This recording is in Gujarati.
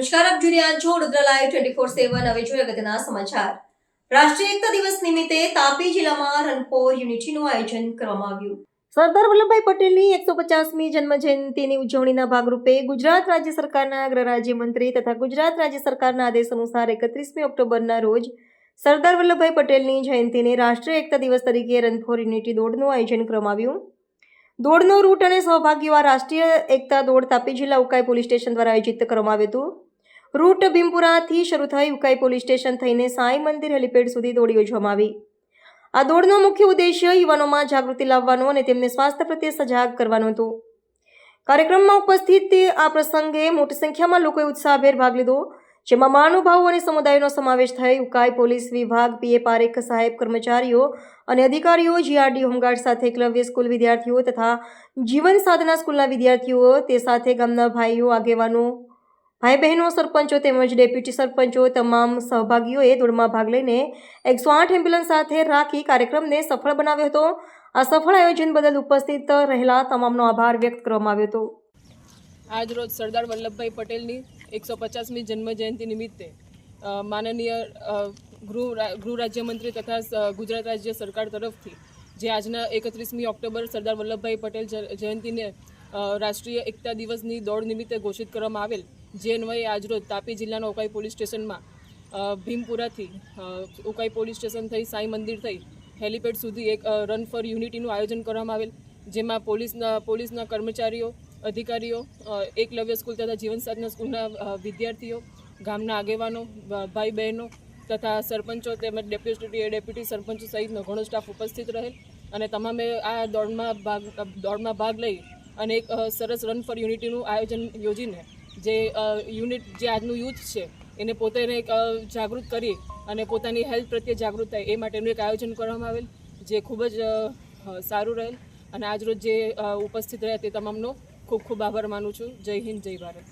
નમસ્કાર, આપ જોઈ રહ્યા છો વડોદરા લાઈવ 24/7. હવે જોઈએ અગત્યના સમાચાર. રાષ્ટ્રીય એકતા દિવસ નિમિત્તે તાપી જિલ્લામાં રન ફોર યુનિટીનું આયોજન કરવામાં આવ્યું. સરદાર વલ્લભભાઈ પટેલની 150મી જન્મ જયંતિની ઉજવણીના ભાગરૂપે ગુજરાત રાજ્ય સરકારના ગૃહ રાજ્યમંત્રી તથા ગુજરાત રાજ્ય સરકારના આદેશ અનુસાર 31મી ઓક્ટોબરના રોજ સરદાર વલ્લભભાઈ પટેલની જયંતિને રાષ્ટ્રીય એકતા દિવસ તરીકે રન ફોર યુનિટી દોડનું આયોજન કરવામાં આવ્યું. દોડનો રૂટ અને સહભાગીઓ આ રાષ્ટ્રીય એકતા દોડ તાપી જિલ્લા ઉકાઈ પોલીસ સ્ટેશન દ્વારા આયોજિત કરવામાં આવ્યું હતું. રૂટ ભીમપુરાથી શરૂ થઈ ઉકાઈ પોલીસ સ્ટેશન થઈને સાંઈ મંદિર હેલિપેડ સુધી દોડ યોજવામાં આવી. આ દોડનો મુખ્ય ઉદ્દેશ્ય યુવાનોમાં જાગૃતિ લાવવાનો અને તેમને સ્વાસ્થ્ય પ્રત્યે સજાગ કરવાનો હતો. કાર્યક્રમમાં ઉપસ્થિત આ પ્રસંગે મોટી સંખ્યામાં લોકોએ ઉત્સાહભેર ભાગ લીધો, જેમાં મહાનુભાવો અને સમુદાયોનો સમાવેશ થઈ ઉકાઈ પોલીસ વિભાગ, પીએ પારેખ સાહેબ, કર્મચારીઓ અને અધિકારીઓ, જીઆરડી હોમગાર્ડ સાથે એકલવ્ય સ્કૂલ વિદ્યાર્થીઓ તથા જીવન સાધના સ્કૂલના વિદ્યાર્થીઓ, તે સાથે ગામના ભાઈઓ, આગેવાનો, ભાઈ બહેનો, સરપંચો તેમજ ડેપ્યુટી સરપંચો તમામ સહભાગીઓએ દોડમાં ભાગ લઈને 108 એમ્બ્યુલન્સ સાથે રાખી કાર્યક્રમને સફળ બનાવ્યો હતો. આ સફળ આયોજન બદલ ઉપસ્થિત રહેલા તમામનો આભાર વ્યક્ત કરવામાં આવ્યો હતો. આજ રોજ સરદાર વલ્લભભાઈ પટેલની 150મી જન્મજયંતિ નિમિત્તે માનનીય ગૃહ રાજ્યમંત્રી તથા ગુજરાત રાજ્ય સરકાર તરફથી જે આજના 31મી ઓક્ટોબર સરદાર વલ્લભભાઈ પટેલ જયંતિને રાષ્ટ્રીય એકતા દિવસની દોડ નિમિત્તે ઘોષિત કરવામાં આવેલ, જે અન્વયે આજરોજ તાપી જિલ્લાના ઉકાઈ પોલીસ સ્ટેશનમાં ભીમપુરાથી ઉકાઈ પોલીસ સ્ટેશન થઈ સાંઈ મંદિર થઈ હેલિપેડ સુધી એક રન ફોર યુનિટીનું આયોજન કરવામાં આવેલ, જેમાં પોલીસના કર્મચારીઓ, અધિકારીઓ, એકલવ્ય સ્કૂલ તથા જીવન સાધના સ્કૂલના વિદ્યાર્થીઓ, ગામના આગેવાનો, ભાઈ બહેનો તથા સરપંચો તેમજ ડેપ્યુટી સરપંચો સહિતનો ઘણો સ્ટાફ ઉપસ્થિત રહેલ અને તમામે આ દોડમાં ભાગ લઈ અને એક સરસ રન ફોર યુનિટીનું આયોજન યોજીને જે આજનું યુથ છે એને પોતાને એક જાગૃત કરી અને પોતાની હેલ્થ પ્રત્યે જાગૃત થાય એ માટેનું એક આયોજન કરવામાં આવેલ, જે ખૂબ જ સારું રહેલ અને આજરોજ જે ઉપસ્થિત રહ્યા તે તમામનો ખૂબ ખૂબ આભાર માનું છું. જય હિન્દ, જય ભારત.